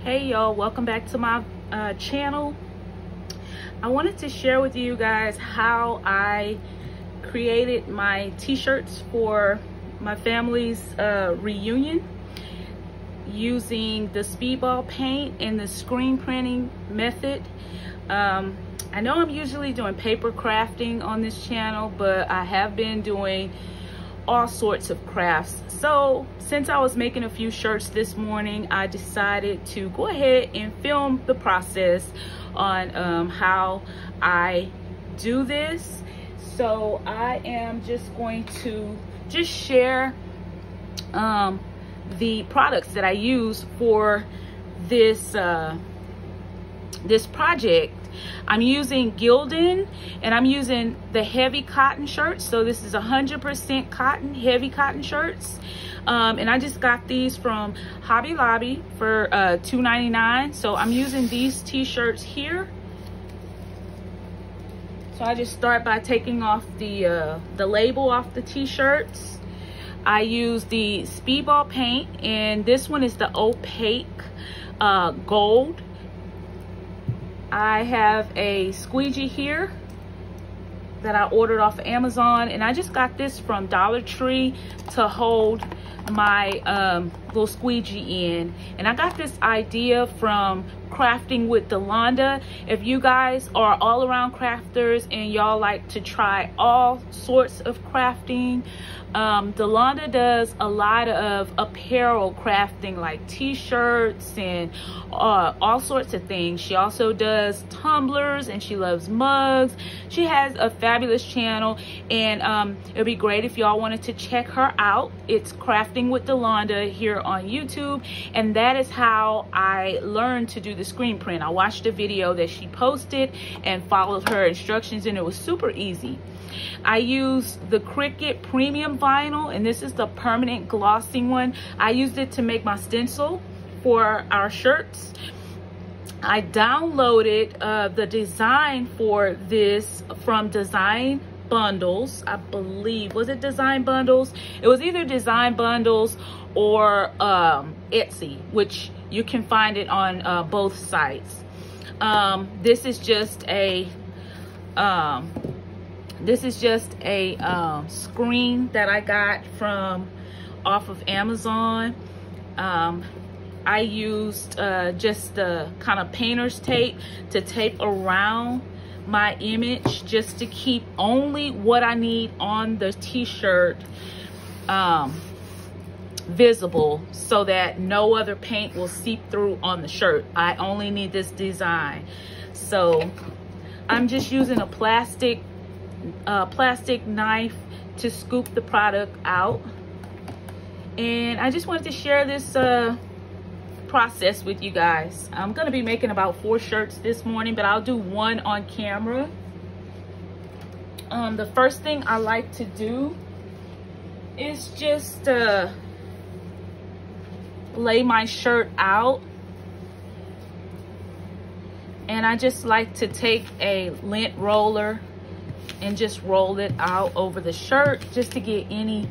Hey y'all, welcome back to my channel. I wanted to share with you guys how I created my t-shirts for my family's reunion using the Speedball paint and the screen printing method. I know I'm usually doing paper crafting on this channel, but I have been doing all sorts of crafts. So since I was making a few shirts this morning, I decided to go ahead and film the process on how I do this. So I am just going to share the products that I use for this this project. I'm using Gildan, and I'm using the heavy cotton shirts. So this is 100% cotton, heavy cotton shirts. And I just got these from Hobby Lobby for $2.99. So I'm using these t-shirts here. So I just start by taking off the label off the t-shirts. I use the Speedball paint, and this one is the opaque gold. I have a squeegee here that I ordered off of Amazon, and I just got this from Dollar Tree to hold my little squeegee in. And I got this idea from Crafting with Delonda. If you guys are all around crafters and y'all like to try all sorts of crafting, Delonda does a lot of apparel crafting, like t-shirts and all sorts of things. She also does tumblers, and she loves mugs. She has a fabulous channel, and it'd be great if y'all wanted to check her out. It's Crafting with Delonda here on YouTube, and that is how I learned to do the screen print. I watched a video that she posted and followed her instructions, and it was super easy. I use the Cricut premium vinyl, and this is the permanent glossy one. I used it to make my stencil for our shirts. I downloaded the design for this from Design Bundles, I believe. Was it Design Bundles? It was either Design Bundles or Etsy, which you can find it on both sites. This is just a screen that I got from off of Amazon. I used just the kind of painter's tape to tape around my image, just to keep only what I need on the t-shirt visible, so that no other paint will seep through on the shirt. I only need this design. So I'm just using a plastic knife to scoop the product out, and I just wanted to share this process with you guys. I'm gonna be making about 4 shirts this morning, but I'll do one on camera. The first thing I like to do is just lay my shirt out, and I just like to take a lint roller and just roll it out over the shirt just to get any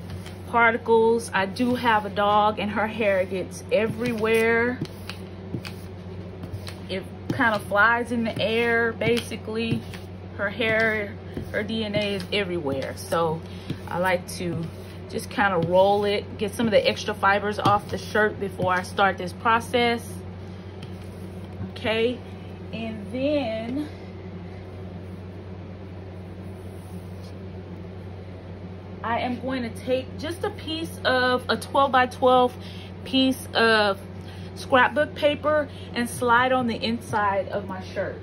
particles. I do have a dog, and her hair gets everywhere. It kind of flies in the air, basically. Her hair, her DNA is everywhere. So I like to just kind of roll it, get some of the extra fibers off the shirt before I start this process. Okay, and then I am going to take just a piece of a 12 by 12 piece of scrapbook paper and slide on the inside of my shirt.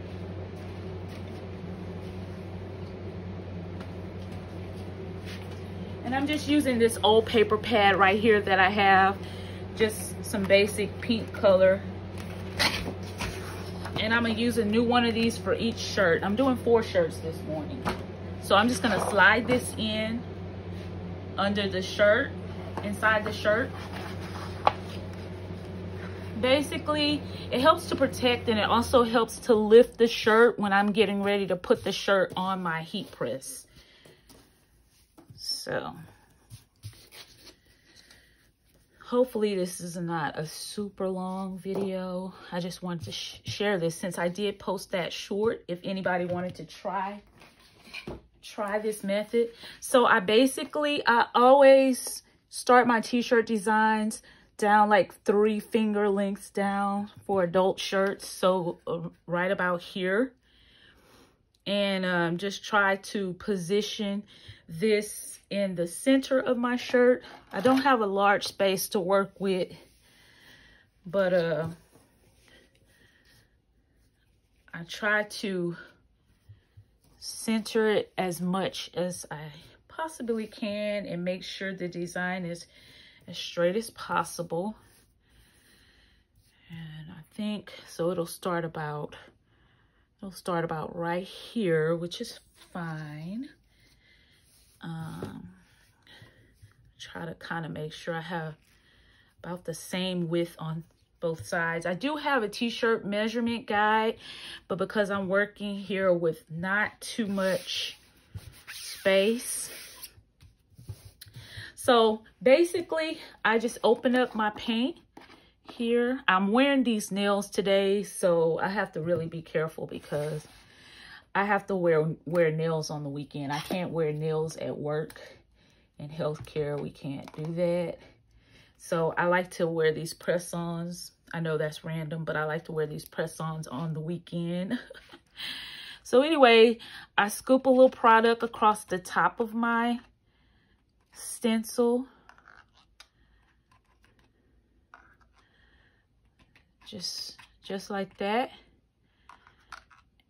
And I'm just using this old paper pad right here that I have, just some basic pink color. And I'm gonna use a new one of these for each shirt. I'm doing 4 shirts this morning. So I'm just gonna slide this in under the shirt, inside the shirt. Basically, it helps to protect, and it also helps to lift the shirt when I'm getting ready to put the shirt on my heat press. So hopefully this is not a super long video. I just wanted to share this since I did post that short, if anybody wanted to try this method. So I always start my t-shirt designs down like 3 finger lengths down for adult shirts. So right about here. And just try to position this in the center of my shirt. I don't have a large space to work with, but I try to center it as much as I possibly can and make sure the design is as straight as possible. And I think so it'll start about right here, which is fine. Try to kind of make sure I have about the same width on both sides. I do have a t-shirt measurement guide, but because I'm working here with not too much space. So basically, I just open up my paint here. I'm wearing these nails today, so I have to really be careful because I have to wear nails on the weekend. I can't wear nails at work. In healthcare, we can't do that. So I like to wear these press-ons. I know that's random, but I like to wear these press-ons on the weekend. So anyway, I scoop a little product across the top of my stencil. Just like that.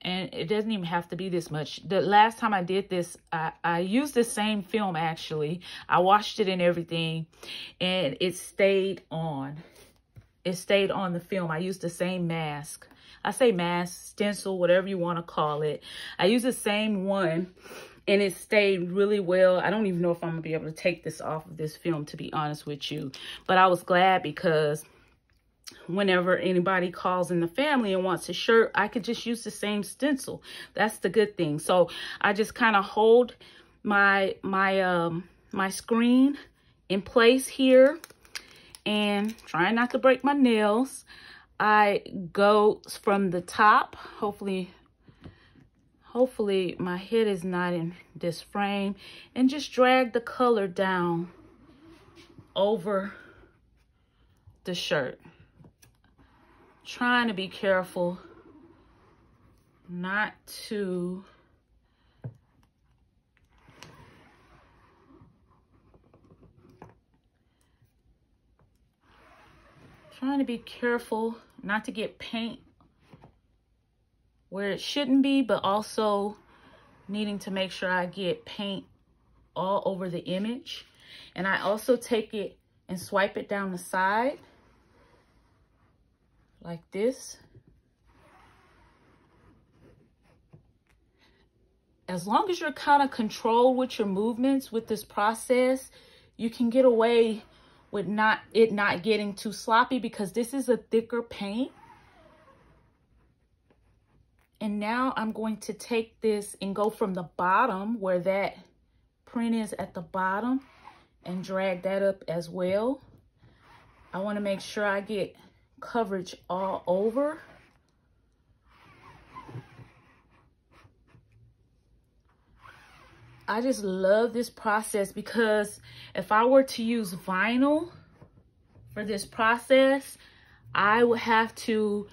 And it doesn't even have to be this much. The last time I did this, I used the same film, actually. I washed it and everything, and it stayed on. It stayed on the film. I used the same mask. I say mask, stencil, whatever you want to call it. I used the same one, and it stayed really well. I don't even know if I'm going to be able to take this off of this film, to be honest with you. But I was glad because whenever anybody calls in the family and wants a shirt, I could just use the same stencil. That's the good thing. So I just kind of hold my screen in place here and trying not to break my nails. I go from the top. Hopefully my head is not in this frame, and just drag the color down over the shirt. Trying to be careful not to get paint where it shouldn't be, but also needing to make sure I get paint all over the image. And I also take it and swipe it down the side like this. As long as you're kind of controlled with your movements with this process, you can get away with it not getting too sloppy, because this is a thicker paint. And now I'm going to take this and go from the bottom where that print is at the bottom and drag that up as well. I want to make sure I get coverage all over. I just love this process, because if I were to use vinyl for this process, I would have to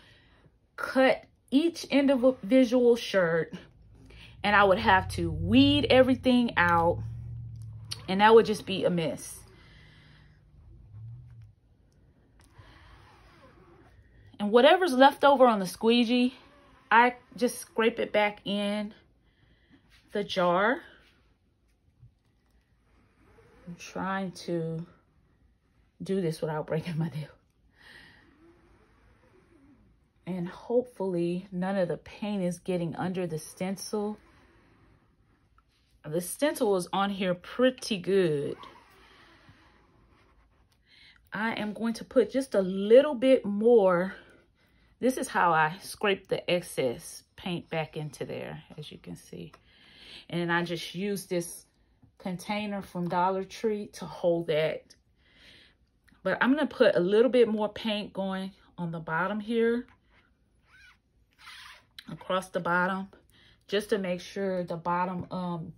cut each individual shirt, and I would have to weed everything out, and that would just be a mess. And whatever's left over on the squeegee, I just scrape it back in the jar. I'm trying to do this without breaking my nail. And hopefully none of the paint is getting under the stencil. The stencil is on here pretty good. I am going to put just a little bit more. This is how I scrape the excess paint back into there, as you can see. And I just use this container from Dollar Tree to hold that But I'm gonna put a little bit more paint going on the bottom here, across the bottom, just to make sure the bottom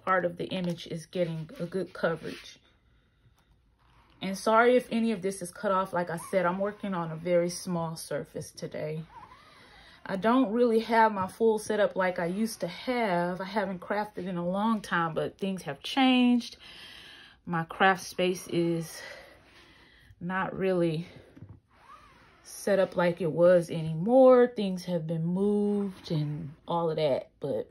part of the image is getting a good coverage. And sorry if any of this is cut off. Like I said, I'm working on a very small surface today. I don't really have my full setup like I used to have. I haven't crafted in a long time, but things have changed. My craft space is not really set up like it was anymore. Things have been moved and all of that, but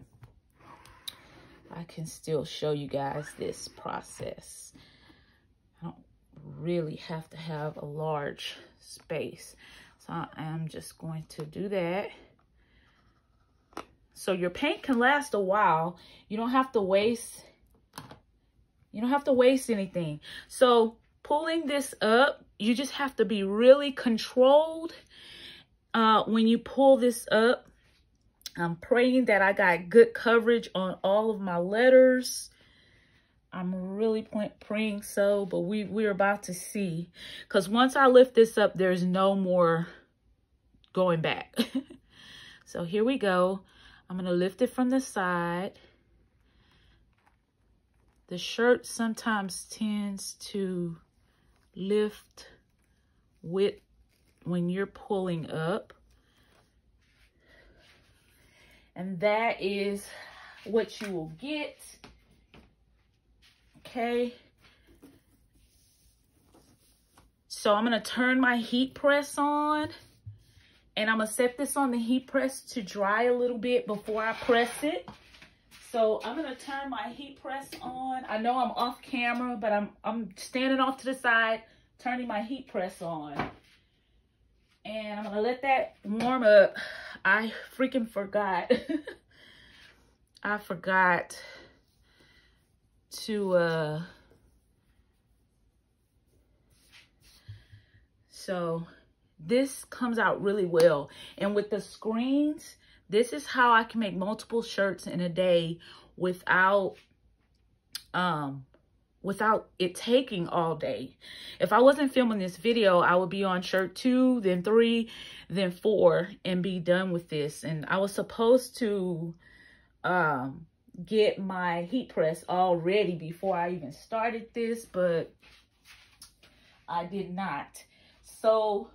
I can still show you guys this process. I don't really have to have a large space, so I am just going to do that. So your paint can last a while. You don't have to waste anything. So pulling this up, you just have to be really controlled when you pull this up. I'm praying that I got good coverage on all of my letters. I'm really praying so, but we're about to see. Because once I lift this up, there's no more going back. So here we go. I'm going to lift it from the side. The shirt sometimes tends to lift when you're pulling up. And that is what you will get. Okay. So I'm going to turn my heat press on. And I'm going to set this on the heat press to dry a little bit before I press it. So I'm going to turn my heat press on. I know I'm off camera, but I'm standing off to the side, turning my heat press on. And I'm going to let that warm up. I freaking forgot. I forgot to, so this comes out really well. And with the screens, this is how I can make multiple shirts in a day without it taking all day. If I wasn't filming this video, I would be on shirt 2, then 3, then 4, and be done with this. And I was supposed to get my heat press all ready before I even started this, but I did not. So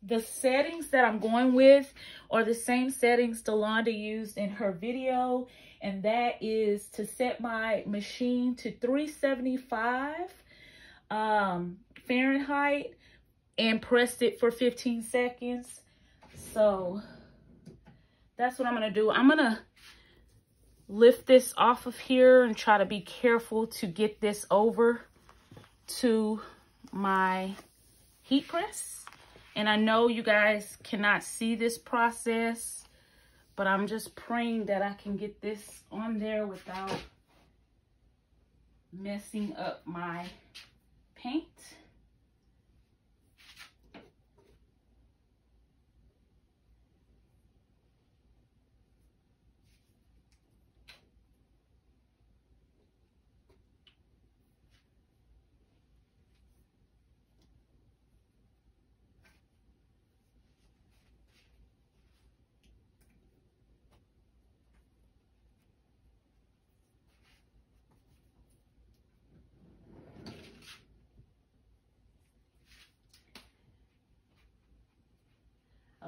the settings that I'm going with are the same settings Delonda used in her video, and that is to set my machine to 375 Fahrenheit and press it for 15 seconds. So that's what I'm gonna do. I'm gonna lift this off of here and try to be careful to get this over to my heat press. And I know you guys cannot see this process, but I'm just praying that I can get this on there without messing up my paint.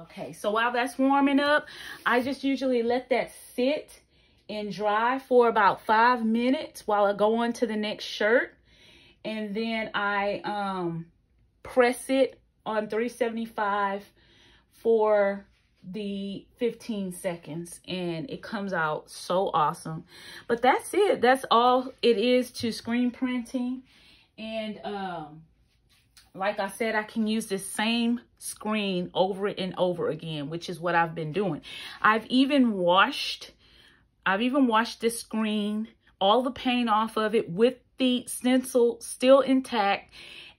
Okay, so while that's warming up, I just usually let that sit and dry for about 5 minutes while I go on to the next shirt. And then I press it on 375 for the 15 seconds, and it comes out so awesome. But that's it. That's all it is to screen printing. And like I said, I can use this same screen over and over again, which is what I've been doing. I've even washed this screen, all the paint off of it with the stencil still intact,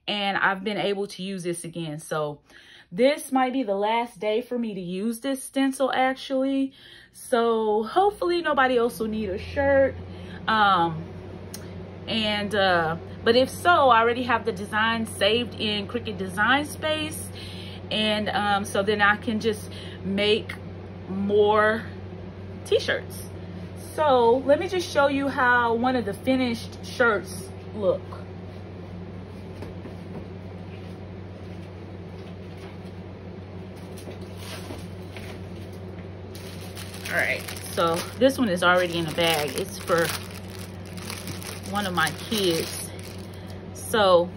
and I've been able to use this again. So this might be the last day for me to use this stencil, actually. So hopefully nobody else will need a shirt. But if so, I already have the design saved in Cricut Design Space. And so then I can just make more t-shirts. So let me just show you how one of the finished shirts look. All right, so this one is already in a bag. It's for one of my kids. So,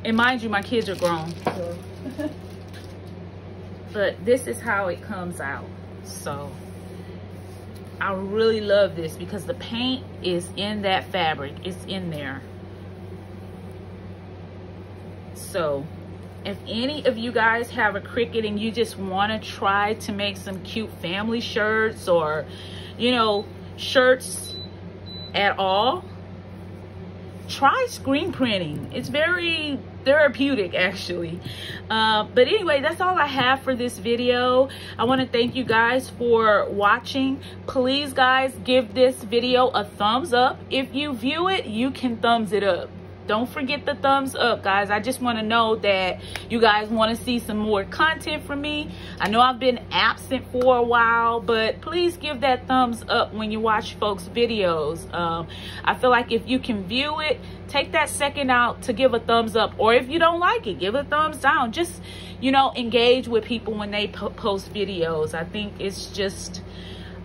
and mind you, my kids are grown. So. But this is how it comes out. So I really love this because the paint is in that fabric. It's in there. So if any of you guys have a Cricut and you just want to try to make some cute family shirts, or, you know, shirts at all, try screen printing. It's very therapeutic, actually. But anyway, that's all I have for this video. I want to thank you guys for watching. Please, guys, give this video a thumbs up. If you view it, you can thumbs it up. Don't forget the thumbs up, guys. I just want to know that you guys want to see some more content from me. I know I've been absent for a while, but please give that thumbs up when you watch folks' videos. I feel like if you can view it, take that second out to give a thumbs up. Or if you don't like it, give a thumbs down. Just, you know, engage with people when they post videos. I think it's just...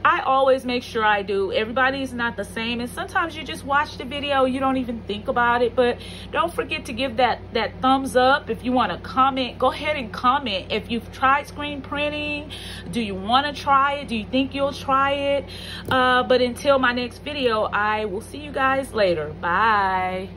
I always make sure I do. Everybody's not the same, and sometimes you just watch the video, you don't even think about it. But don't forget to give that thumbs up. If you want to comment, go ahead and comment. If you've tried screen printing, do you want to try it? Do you think you'll try it? But until my next video, I will see you guys later. Bye.